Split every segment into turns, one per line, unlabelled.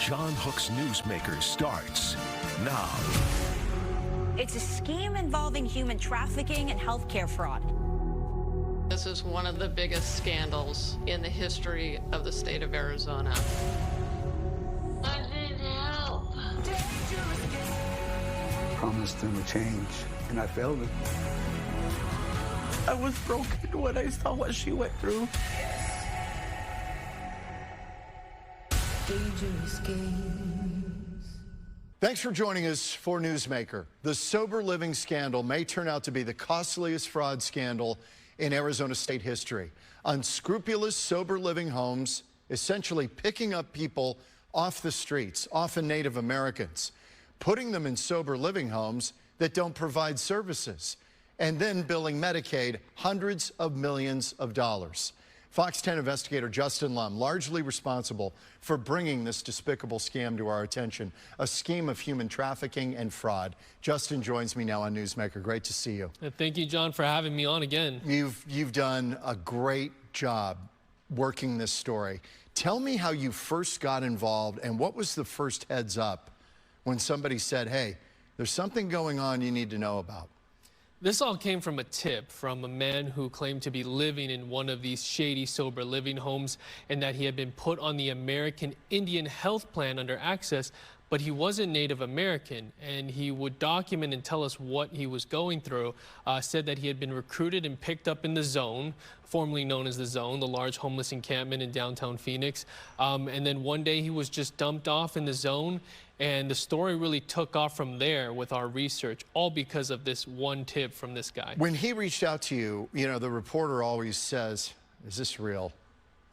John Hook's Newsmaker starts now.
It's a scheme involving human trafficking and healthcare fraud.
This is one of the biggest scandals in the history of the state of Arizona.
I need help.
Promised him a change, and I failed him. I was broken when I saw what she went through.
Dangerous games.
Thanks for joining us for Newsmaker. The sober living scandal may turn out to be the costliest fraud scandal in Arizona state history. Unscrupulous sober living homes essentially picking up people off the streets, often Native Americans, putting them in sober living homes that don't provide services, and then billing Medicaid hundreds of millions of dollars. Fox 10 investigator Justin Lum, largely responsible for bringing this despicable scam to our attention, a scheme of human trafficking and fraud. Justin joins me now on Newsmaker. Great to see you.
Thank you, John, for having me on again.
You've done a great job working this story. Tell me how you first got involved and what was the first heads up when somebody said, hey, there's something going on you need to know about.
This all came from a tip from a man who claimed to be living in one of these shady sober living homes and that he had been put on the American Indian Health Plan under Access, but he wasn't Native American, and he would document and tell us what he was going through. Said that he had been recruited and picked up in the Zone, formerly known as the Zone, the large homeless encampment in downtown Phoenix. And then one day he was just dumped off in the Zone, and the story really took off from there with our research, all because of this one tip from this guy.
When he reached out to you, you know, the reporter always says, is this real?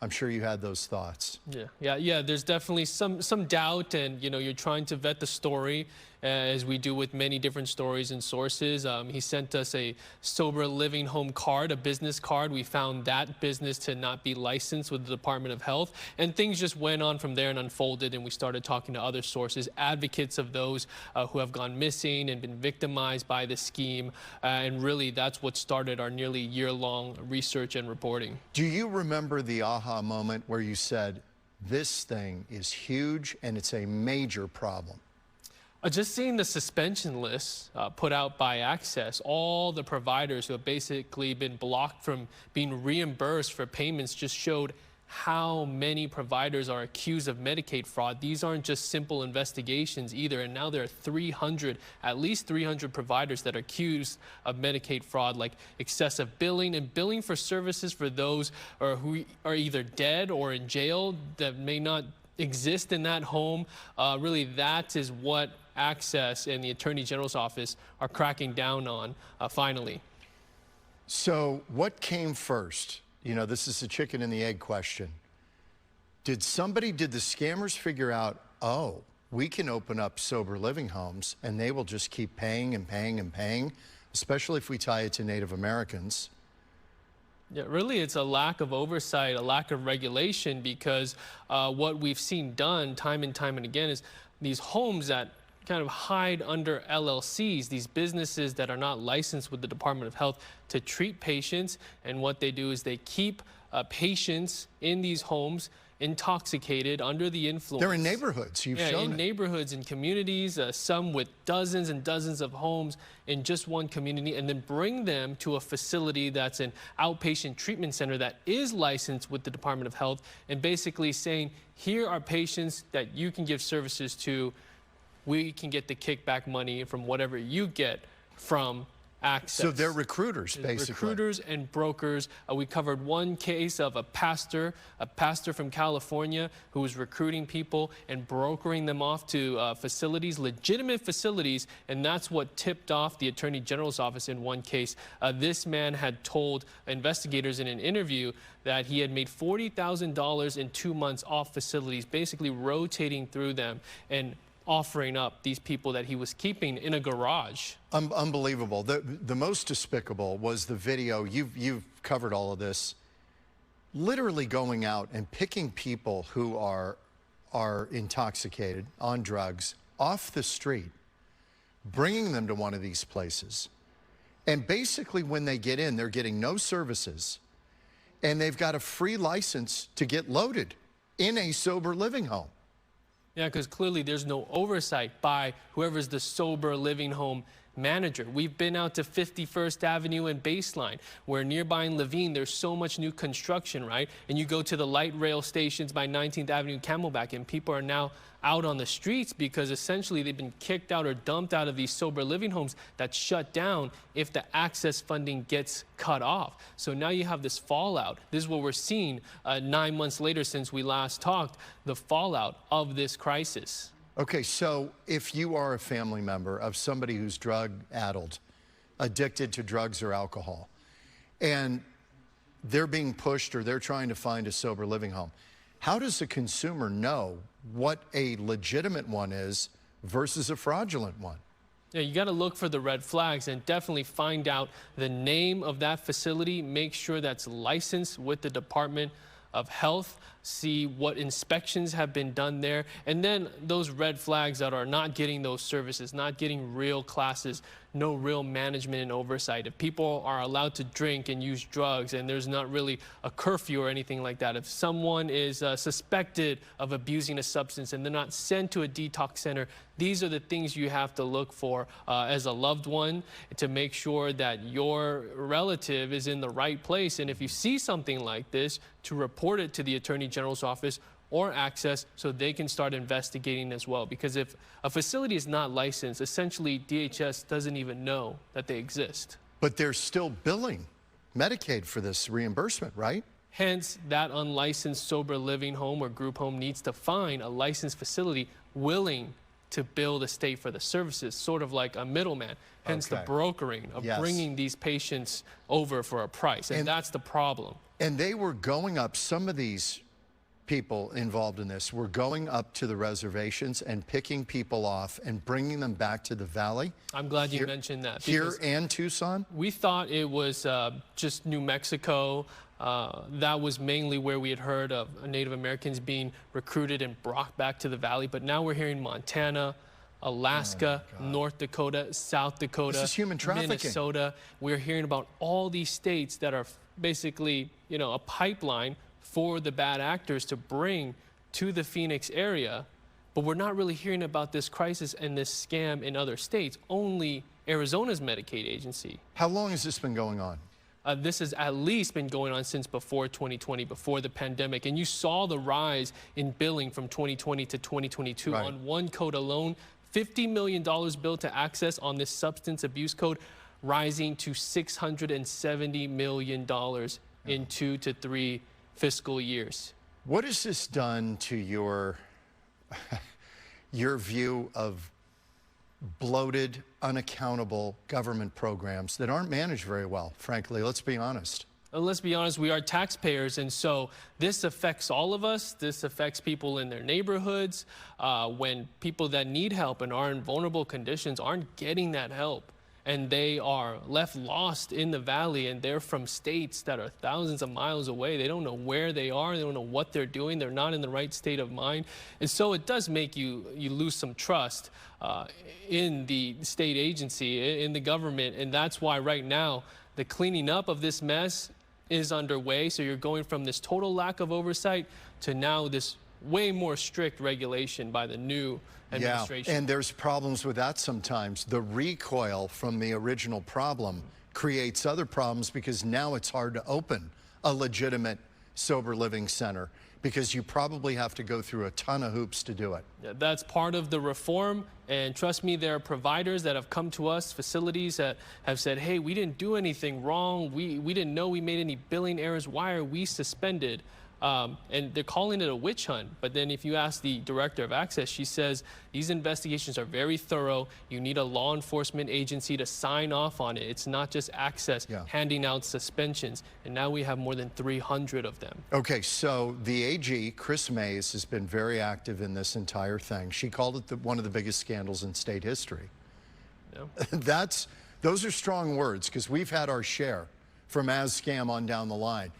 I'm sure you had those thoughts.
Yeah. There's definitely some doubt, and you're trying to vet the story, as we do with many different stories and sources. He sent us a sober living home card, a business card. We found that business to not be licensed with the Department of Health, and things just went on from there and unfolded. And we started talking to other sources, advocates of those who have gone missing and been victimized by the scheme. And really, that's what started our nearly year-long research and reporting.
Do you remember the aha moment where you said, this thing is huge and it's a major problem?
Just seeing the suspension list put out by Access, all the providers who have basically been blocked from being reimbursed for payments, just showed how many providers are accused of Medicaid fraud. These aren't just simple investigations either, and now there are at least 300 providers that are accused of Medicaid fraud, like excessive billing and billing for services for those who are either dead or in jail that may not exist in that home. Really, that is what Access and the Attorney General's office are cracking down on, finally.
So what came first? You know, this is the chicken and the egg question. Did the scammers figure out, oh, we can open up sober living homes and they will just keep paying and paying and paying, especially if we tie it to Native Americans?
Yeah, really, it's a lack of oversight, a lack of regulation, because what we've seen done time and time and again is these homes that kind of hide under LLCs, these businesses that are not licensed with the Department of Health to treat patients. And what they do is they keep patients in these homes intoxicated, under the influence.
They're in neighborhoods, you've shown
in neighborhoods and communities, some with dozens and dozens of homes in just one community, and then bring them to a facility that's an outpatient treatment center that is licensed with the Department of Health, and basically saying, here are patients that you can give services to. We can get the kickback money from whatever you get from Access.
So they're recruiters, basically.
Recruiters and brokers. We covered one case of a pastor from California who was recruiting people and brokering them off to facilities, legitimate facilities, and that's what tipped off the Attorney General's office in one case. This man had told investigators in an interview that he had made $40,000 in 2 months off facilities, basically rotating through them and offering up these people that he was keeping in a garage.
Unbelievable. The most despicable was the video. You've covered all of this. Literally going out and picking people who are intoxicated, on drugs, off the street, bringing them to one of these places. And basically when they get in, they're getting no services, and they've got a free license to get loaded in a sober living home.
Yeah, because clearly there's no oversight by whoever's the sober living home manager. We've been out to 51st Avenue and Baseline, where nearby in Levine, there's so much new construction, right? And you go to the light rail stations by 19th Avenue Camelback, and people are now out on the streets because essentially they've been kicked out or dumped out of these sober living homes that shut down if the access funding gets cut off. So now you have this fallout. This is what we're seeing 9 months later since we last talked, the fallout of this crisis.
Okay, so if you are a family member of somebody who's drug-addled, addicted to drugs or alcohol, and they're being pushed or they're trying to find a sober living home, how does a consumer know what a legitimate one is versus a fraudulent one?
Yeah, you got to look for the red flags and definitely find out the name of that facility. Make sure that's licensed with the Department of Health. See what inspections have been done there. And then those red flags that are not getting those services, not getting real classes, no real management and oversight. If people are allowed to drink and use drugs and there's not really a curfew or anything like that, if someone is suspected of abusing a substance and they're not sent to a detox center, these are the things you have to look for as a loved one to make sure that your relative is in the right place. And if you see something like this, to report it to the Attorney General's office or Access so they can start investigating as well. Because if a facility is not licensed, essentially DHS doesn't even know that they exist.
But they're still billing Medicaid for this reimbursement, right?
Hence, that unlicensed sober living home or group home needs to find a licensed facility willing to bill the state for the services, sort of like a middleman. Hence the brokering of bringing these patients over for a price. And that's the problem.
And they were going up, some of these people involved in this were going up to the reservations and picking people off and bringing them back to the valley.
I'm glad you mentioned that.
Here and Tucson?
We thought it was just New Mexico. That was mainly where we had heard of Native Americans being recruited and brought back to the valley. But now we're hearing Montana, Alaska, North Dakota, South Dakota,
this is human trafficking.
Minnesota. We're hearing about all these states that are basically, you know, a pipeline for the bad actors to bring to the Phoenix area. But we're not really hearing about this crisis and this scam in other states, only Arizona's Medicaid agency.
How long has this been going on?
This has at least been going on since before 2020, before the pandemic. And you saw the rise in billing from 2020 to 2022.
Right.
On one code alone, $50 million billed to Access on this substance abuse code, rising to $670 million in 2 to 3 fiscal years.
What has this done to your view of bloated, unaccountable government programs that aren't managed very well, frankly? Let's be honest.
Let's be honest, we are taxpayers, and so this affects all of us. This affects people in their neighborhoods. When people that need help and are in vulnerable conditions aren't getting that help, and they are left lost in the valley, and they're from states that are thousands of miles away. They don't know where they are. They don't know what they're doing. They're not in the right state of mind. And so it does make you lose some trust in the state agency, in the government. And that's why right now the cleaning up of this mess is underway. So you're going from this total lack of oversight to now this way more strict regulation by the new administration.
Yeah, and there's problems with that sometimes. The recoil from the original problem creates other problems because now it's hard to open a legitimate sober living center because you probably have to go through a ton of hoops to do it.
Yeah, that's part of the reform. And trust me, there are providers that have come to us, facilities that have said, hey, we didn't do anything wrong. We didn't know we made any billing errors. Why are we suspended? And they're calling it a witch hunt. But then if you ask the director of Access, she says these investigations are very thorough. You need a law enforcement agency to sign off on it. It's not just Access handing out suspensions. And now we have more than 300 of them. Okay,
so the AG, Chris Mays, has been very active in this entire thing. She called it one of the biggest scandals in state history.
Yeah.
Those are strong words because we've had our share from ASSCAM on down the line.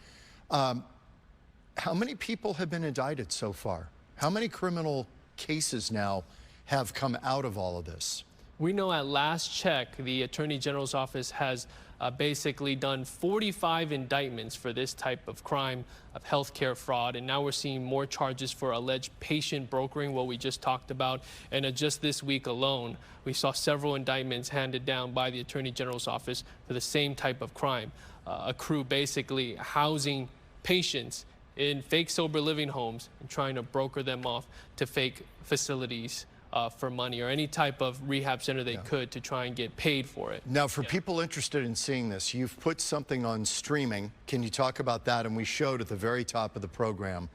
How many people have been indicted so far? How many criminal cases now have come out of all of this?
We know at last check, the Attorney General's office has basically done 45 indictments for this type of crime of healthcare fraud. And now we're seeing more charges for alleged patient brokering, what we just talked about. And just this week alone, we saw several indictments handed down by the Attorney General's office for the same type of crime. A crew basically housing patients in fake sober living homes and trying to broker them off to fake facilities for money, or any type of rehab center they could to try and get paid for it.
Now, for people interested in seeing this, you've put something on streaming. Can you talk about that? And we showed at the very top of the program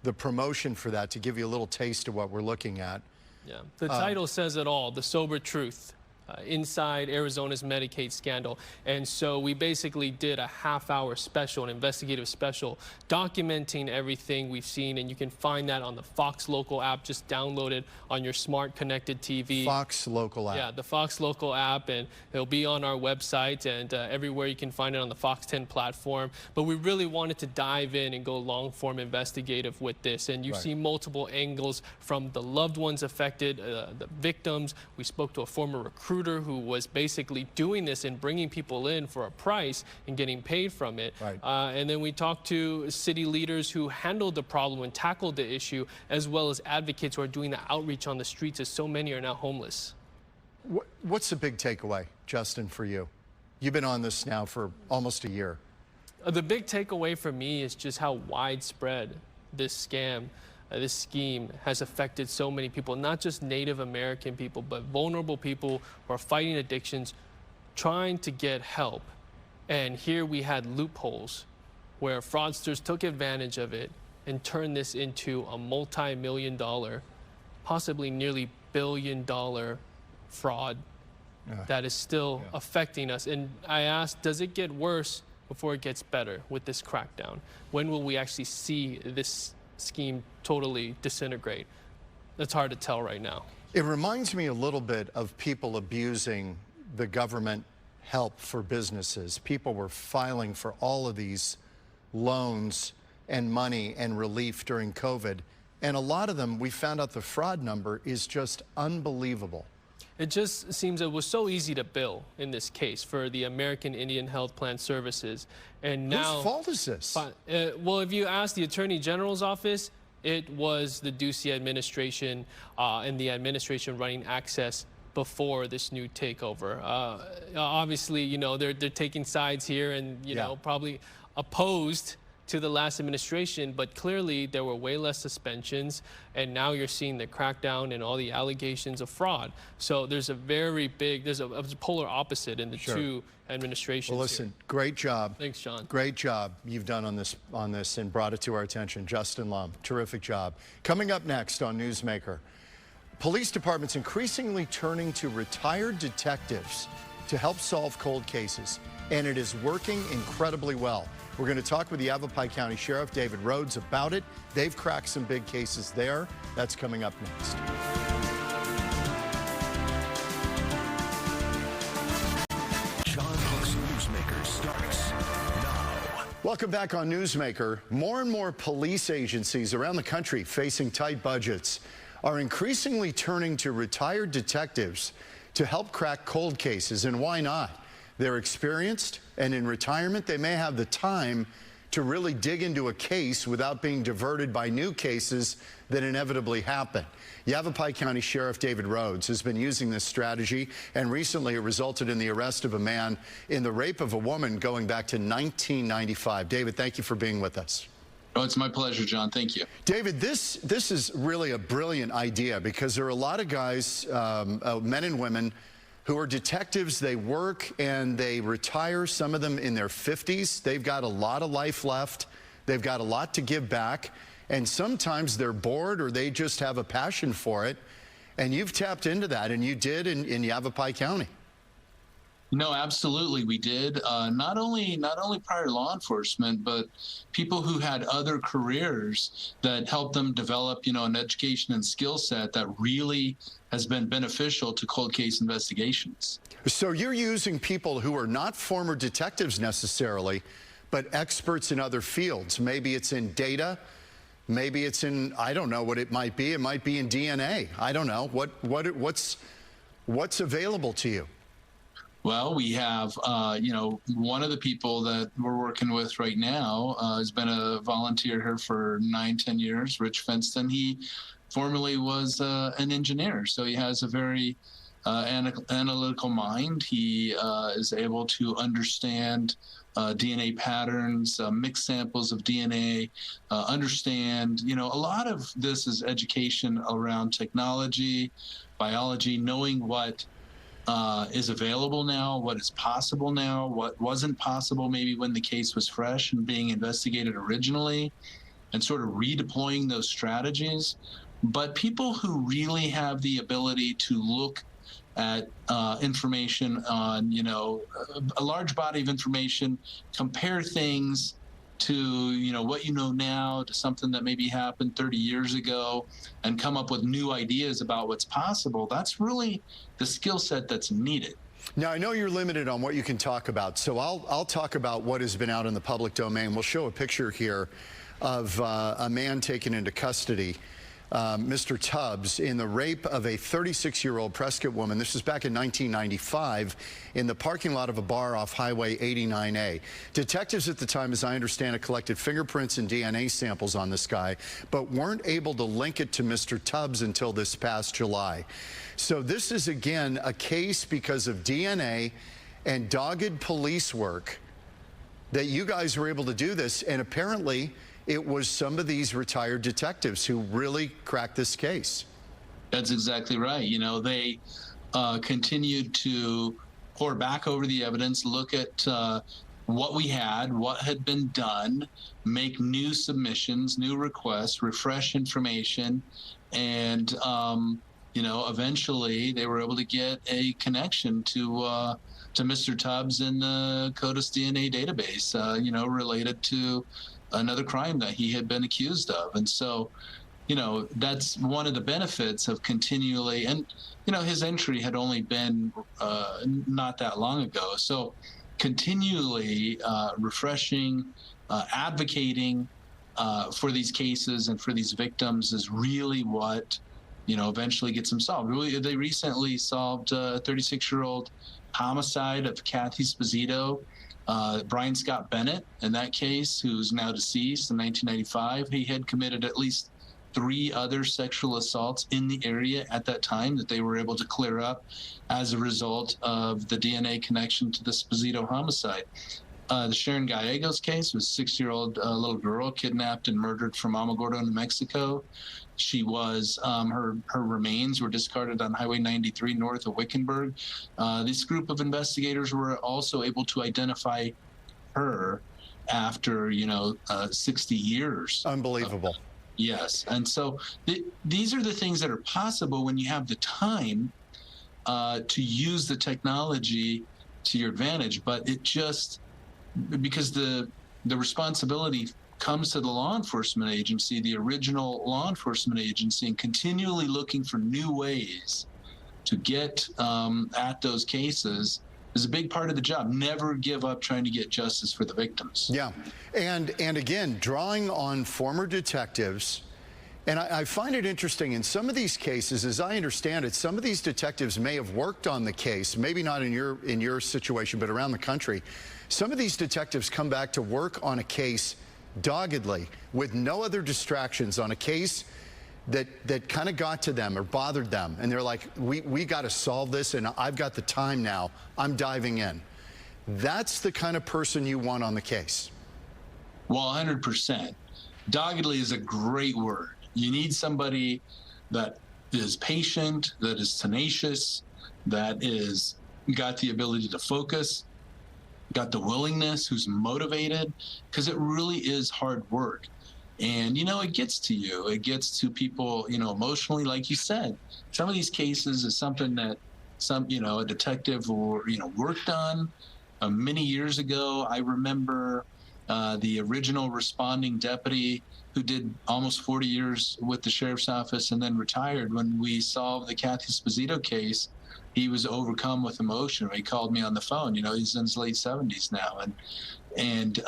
the promotion for that to give you a little taste of what we're looking at.
Yeah, the title says it all, The Sober Truth. Inside Arizona's Medicaid scandal. And so we basically did a half-hour special, an investigative special, documenting everything we've seen, and you can find that on the Fox Local app. Just download it on your smart connected TV.
Fox Local app.
Yeah, the Fox Local app, and it'll be on our website and everywhere you can find it on the Fox 10 platform. But we really wanted to dive in and go long-form investigative with this, and you see multiple angles from the loved ones affected, the victims. We spoke to a former recruiter who was basically doing this and bringing people in for a price and getting paid from it. And then we talked to city leaders who handled the problem and tackled the issue, as well as advocates who are doing the outreach on the streets, as so many are now homeless.
What's the big takeaway, Justin, for you? You've been on this now for almost a year.
The big takeaway for me is just how widespread this scam, this scheme has affected so many people, not just Native American people, but vulnerable people who are fighting addictions, trying to get help. And here we had loopholes where fraudsters took advantage of it and turned this into a multi-million-dollar, possibly nearly billion-dollar fraud that is still affecting us. And I asked, does it get worse before it gets better with this crackdown? When will we actually see this scheme totally disintegrate? That's hard to tell right now.
It reminds me a little bit of people abusing the government help for businesses. People were filing for all of these loans and money and relief during COVID. And a lot of them, we found out the fraud number is just unbelievable.
It just seems it was so easy to bill in this case for the American Indian Health Plan Services. And now,
whose fault is this?
Well, if you ask the Attorney General's office, it was the Ducey administration and the administration running Access before this new takeover. Obviously, you know, they're taking sides here and, you know, probably opposed to the last administration, but clearly there were way less suspensions, and now you're seeing the crackdown and all the allegations of fraud. So there's a very big, there's a polar opposite in the two administrations.
Well, listen, great job.
Thanks, John.
Great job you've done on this and brought it to our attention. Justin Lum, terrific job. Coming up next on Newsmaker, police departments increasingly turning to retired detectives to help solve cold cases, and it is working incredibly well. We're going to talk with the Yavapai-County Sheriff, David Rhodes, about it. They've cracked some big cases there. That's coming up next.
John Hook's Newsmaker starts now.
Welcome back on Newsmaker. More and more police agencies around the country facing tight budgets are increasingly turning to retired detectives to help crack cold cases, and why not? They're experienced, and in retirement, they may have the time to really dig into a case without being diverted by new cases that inevitably happen. Yavapai County Sheriff David Rhodes has been using this strategy, and recently it resulted in the arrest of a man in the rape of a woman going back to 1995. David, thank you for being with us.
Oh, it's my pleasure, John. Thank you.
David, this is really a brilliant idea, because there are a lot of guys, men and women, who are detectives. They work and they retire, some of them in their 50s. They've got a lot of life left. They've got a lot to give back. And sometimes they're bored or they just have a passion for it. And you've tapped into that, and you did in Yavapai County.
No, absolutely, we did. Not only prior to law enforcement, but people who had other careers that helped them develop, you know, an education and skill set that really has been beneficial to cold case investigations.
So you're using people who are not former detectives necessarily, but experts in other fields. Maybe it's in data. Maybe it's in, I don't know what it might be. It might be in DNA. I don't know. What's available to you?
Well, we have, one of the people that we're working with right now has been a volunteer here for 9-10 years, Rich Fenston. He formerly was an engineer, so he has a very analytical mind. He is able to understand DNA patterns, mixed samples of DNA, understand, a lot of this is education around technology, biology, knowing what is available now, what is possible now, what wasn't possible maybe when the case was fresh and being investigated originally, and sort of redeploying those strategies. But people who really have the ability to look at information on, a large body of information, compare things to, what you know now to something that maybe happened 30 years ago and come up with new ideas about what's possible. That's really the skill set that's needed.
Now, I know you're limited on what you can talk about, so I'll talk about what has been out in the public domain. We'll show a picture here of a man taken into custody, Mr. Tubbs, in the rape of a 36-year-old Prescott woman. This was back in 1995 in the parking lot of a bar off Highway 89A. Detectives at the time, as I understand it, collected fingerprints and DNA samples on this guy, but weren't able to link it to Mr. Tubbs until this past July. So this is, again, a case because of DNA and dogged police work that you guys were able to do this, and apparently it was some of these retired detectives who really cracked this case.
That's exactly right. They continued to pour back over the evidence, look at what we had, what had been done, make new submissions, new requests, refresh information, and eventually they were able to get a connection to Mr. Tubbs in the CODIS DNA database, related to another crime that he had been accused of. And so, that's one of the benefits of continually, and, his entry had only been not that long ago. So continually refreshing, advocating for these cases and for these victims is really what, eventually gets them solved. They recently solved a 36-year-old homicide of Kathy Sposito. Brian Scott Bennett, in that case, who's now deceased in 1995, he had committed at least 3 other sexual assaults in the area at that time that they were able to clear up as a result of the DNA connection to the Sposito homicide. The Sharon Gallegos case was a 6-year-old little girl kidnapped and murdered from Alamogordo, New Mexico. She was, her remains were discarded on Highway 93 north of Wickenburg. This group of investigators were also able to identify her after, 60 years.
Unbelievable.
Yes. And so these are the things that are possible when you have the time to use the technology to your advantage. But it just, because the responsibility comes to the law enforcement agency, the original law enforcement agency, and continually looking for new ways to get at those cases is a big part of the job. Never give up trying to get justice for the victims.
Yeah. And again, drawing on former detectives. And I find it interesting in some of these cases, as I understand it, some of these detectives may have worked on the case, maybe not in your situation, but around the country. Some of these detectives come back to work on a case doggedly with no other distractions on a case that kind of got to them or bothered them. And they're like, we got to solve this, and I've got the time now. I'm diving in. That's the kind of person you want on the case.
Well, 100%. Doggedly is a great word. You need somebody that is patient, that is tenacious, that is got the ability to focus, got the willingness, who's motivated, because it really is hard work. And, it gets to you. It gets to people, emotionally, like you said. Some of these cases is something that a detective worked on many years ago. I remember the original responding deputy who did almost 40 years with the sheriff's office and then retired. When we solved the Kathy Sposito case, he was overcome with emotion. He called me on the phone. He's in his late 70s now, and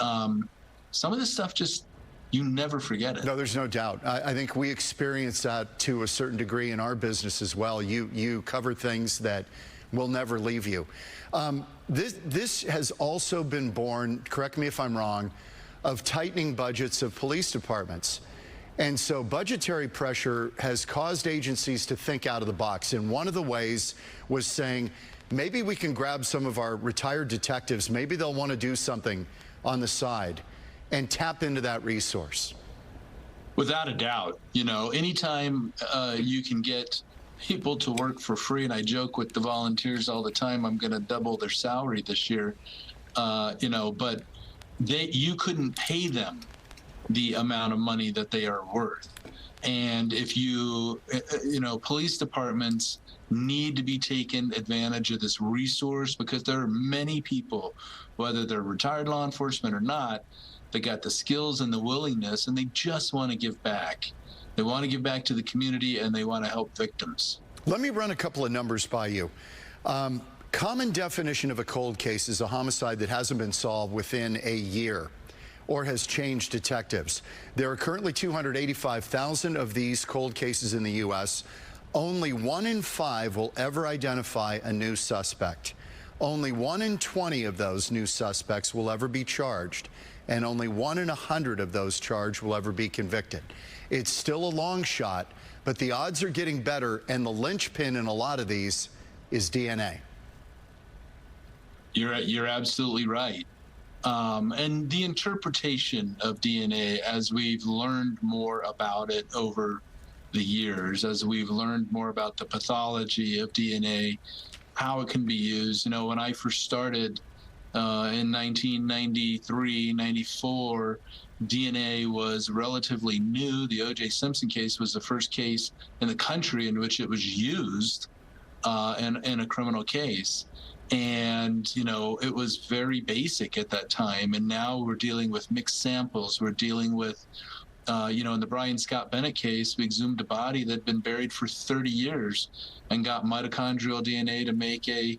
some of this stuff just, you never forget it.
No, there's no doubt. I think we experience that to a certain degree in our business as well. You cover things that will never leave you. This has also been born, correct me if I'm wrong, of tightening budgets of police departments. And so budgetary pressure has caused agencies to think out of the box. And one of the ways was saying, maybe we can grab some of our retired detectives, maybe they'll want to do something on the side, and tap into that resource.
Without a doubt, you know, anytime you can get people to work for free, and I joke with the volunteers all the time, I'm going to double their salary this year, you know, but you couldn't pay them the amount of money that they are worth. And if you know, police departments need to be taken advantage of this resource, because there are many people, whether they're retired law enforcement or not, that got the skills and the willingness, and they just want to give back. They want to give back to the community, and they want to help victims.
Let me run a couple of numbers by you. Common definition of a cold case is a homicide that hasn't been solved within a year or has changed detectives. There are currently 285,000 of these cold cases in the U.S. Only 1 in 5 will ever identify a new suspect. Only 1 in 20 of those new suspects will ever be charged, and only 1 in 100 of those charged will ever be convicted. It's still a long shot, but the odds are getting better, and the linchpin in a lot of these is DNA.
You're absolutely right. And the interpretation of DNA, as we've learned more about it over the years, as we've learned more about the pathology of DNA, how it can be used. You know, when I first started in 1993, 94, DNA was relatively new. The O.J. Simpson case was the first case in the country in which it was used in a criminal case. And, you know, it was very basic at that time. And now we're dealing with mixed samples. We're dealing with, you know, in the Brian Scott Bennett case, we exhumed a body that had been buried for 30 years and got mitochondrial DNA to make a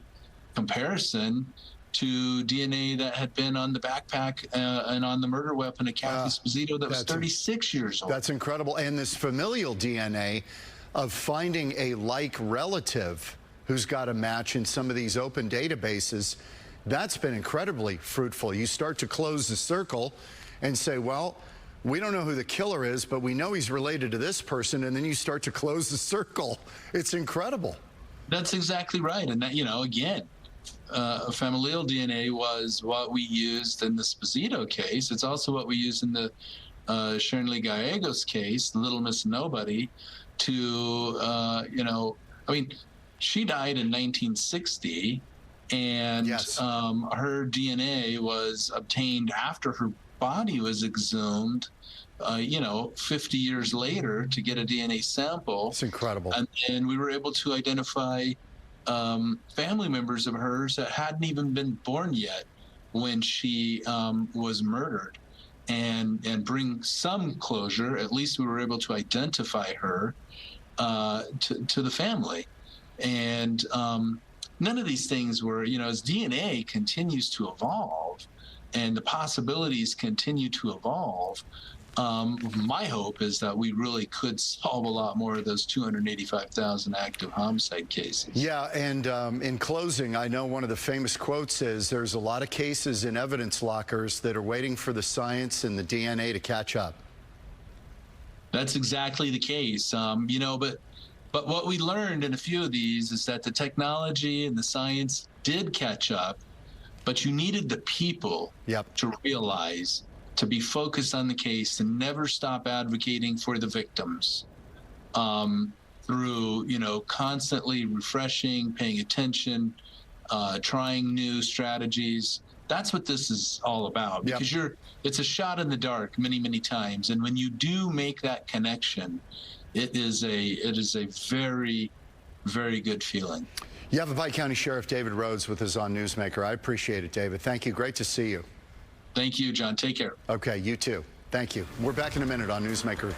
comparison to DNA that had been on the backpack and on the murder weapon of Kathy Esposito that was 36 years old.
That's incredible. And this familial DNA of finding a like relative who's got a match in some of these open databases, that's been incredibly fruitful. You start to close the circle and say, well, we don't know who the killer is, but we know he's related to this person, and then you start to close the circle. It's incredible. That's
exactly right. And that, you know, again, familial DNA was what we used in the Esposito case. It's also what we used in the Sharon Lee Gallegos case, the Little Miss Nobody, to, you know, I mean, she died in 1960, and her DNA was obtained after her body was exhumed, you know, 50 years later to get a DNA sample.
It's incredible.
And we were able to identify family members of hers that hadn't even been born yet when she was murdered, and bring some closure. At least we were able to identify her to the family. And none of these things were, you know, as DNA continues to evolve and the possibilities continue to evolve, my hope is that we really could solve a lot more of those 285,000 active homicide cases.
Yeah, and in closing, I know one of the famous quotes is, there's a lot of cases in evidence lockers that are waiting for the science and the DNA to catch up.
That's exactly the case. You know, but what we learned in a few of these is that the technology and the science did catch up, but you needed the people to realize, to be focused on the case, to never stop advocating for the victims through, you know, constantly refreshing, paying attention, trying new strategies. That's what this is all about, because it's a shot in the dark many, many times. And when you do make that connection, it is a very, very good feeling.
Yavapai-County Sheriff David Rhodes with us on Newsmaker. I appreciate it, David. Thank you. Great to see you.
Thank you, John. Take care.
Okay, you too. Thank you. We're back in a minute on Newsmaker